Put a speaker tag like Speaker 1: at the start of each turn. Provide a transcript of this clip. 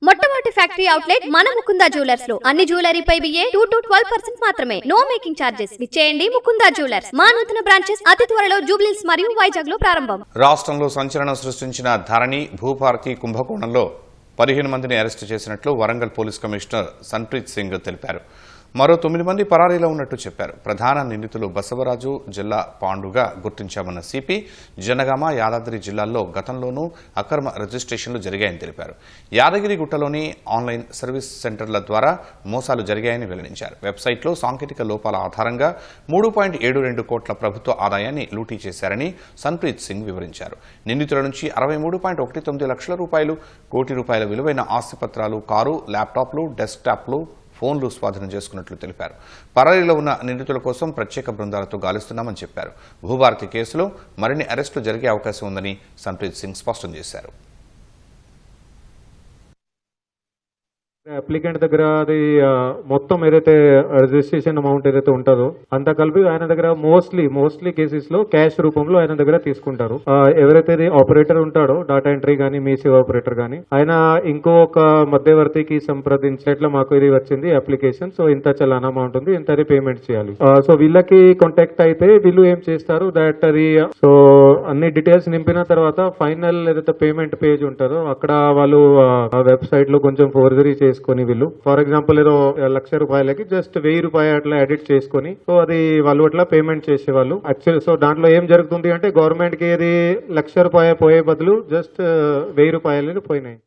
Speaker 1: మొట్టమొదటి factory outlet మన Mukunda jewellers లో అన్ని జ్యువెలరీపై బిఏ 2 to 12% మాత్రమే. No making charges. విచ్చేయండి ముకుందా జ్యువెలర్స్. మా నూతన బ్రాంచెస్ అతి త్వరలో జూబ్లీహిల్స్ మరియు వైజాగ్ లో ప్రారంభం.
Speaker 2: రాష్ట్రంలో సంచలనం సృష్టించిన ధరణి భూభారతి కుంభకోణంలో 15 మందిని అరెస్టు చేసినట్లు వరంగల్ పోలీస్ కమిషనర్ సన్ప్రీత్ సింగ్ తెలిపారు. మరో 9 మంది పరారీలో ఉన్నట్టు చెప్పారు. ప్రధాన నిందితులు బసవరాజు, జిల్లా పాండుగా గుర్తించామన్న సిపి, జనగామ, యాదాద్రి జిల్లాల్లో గతంలోనూ అక్రమ రిజిస్ట్రేషన్లు జరిగాయని తెలిపారు. యాదగిరిగుట్టలోని ఆన్లైన్ సర్వీస్ సెంటర్ల ద్వారా మోసాలు జరిగాయని వెల్లడించారు. వెబ్సైట్లో సాంకేతిక లోపాల ఆధారంగా 3.72 కోట్ల ప్రభుత్వ ఆదాయాన్ని లూటీ చేశారని సన్ప్రీత్ సింగ్ వివరించారు. నిందితుల నుంచి 63.19 లక్షల రూపాయలు, కోటి రూపాయల విలువైన ఆస్తిపత్రాలు, కారు, ల్యాప్టాప్లు, డెస్క్టాప్లు, ఫోన్లు స్వాధీనం చేసుకున్నట్లు తెలిపారు. పరారీలో ఉన్న నిందితుల కోసం ప్రత్యేక బృందాలతో గాలిస్తున్నామని చెప్పారు. భూభారతి కేసులో మరిన్ని అరెస్టులు జరిగే అవకాశం ఉందని సన్ప్రీత్ సింగ్ స్పష్టం చేశారు.
Speaker 3: అప్లికెంట్ దగ్గర అది మొత్తం ఏదైతే రిజిస్ట్రేషన్ అమౌంట్ ఏదైతే ఉంటుందో అంతా కలిపి ఆయన దగ్గర మోస్ట్లీ కేసెస్ లో క్యాష్ రూపంలో ఆయన దగ్గర తీసుకుంటారు. ఎవరైతే ఆపరేటర్ ఉంటాడో డాటా ఎంట్రీ గానీ మీ సేవ ఆపరేటర్ గానీ ఆయన ఇంకొక మధ్యవర్తికి సంప్రదించేట్లా మాకు ఇది వచ్చింది అప్లికేషన్, సో ఇంత చలానా అమౌంట్ ఉంది, ఇంత పేమెంట్ చేయాలి. సో వీళ్ళకి కాంటాక్ట్ అయితే వీళ్ళు ఏం చేస్తారు దట్ అది సో అన్ని డీటెయిల్స్ నింపిన తర్వాత ఫైనల్ ఏదైతే పేమెంట్ పేజ్ ఉంటుందో అక్కడ వాళ్ళు వెబ్సైట్ లో కొంచెం ఫోర్జరీ చేసుకొని వీళ్ళు ఫర్ ఎగ్జాంపుల్ ఏదో 1,00,000 రూపాయలకి జస్ట్ 1,000 రూపాయలు అట్లా ఎడిట్ చేసుకొని సో అది వాళ్ళు అట్లా పేమెంట్ చేసేవాళ్ళు. యాక్చువల్ సో దాంట్లో ఏం జరుగుతుంది అంటే గవర్నమెంట్ కి అది 1,00,000 రూపాయలు పోయే బదులు జస్ట్ 1,000 రూపాయలు పోయినాయి.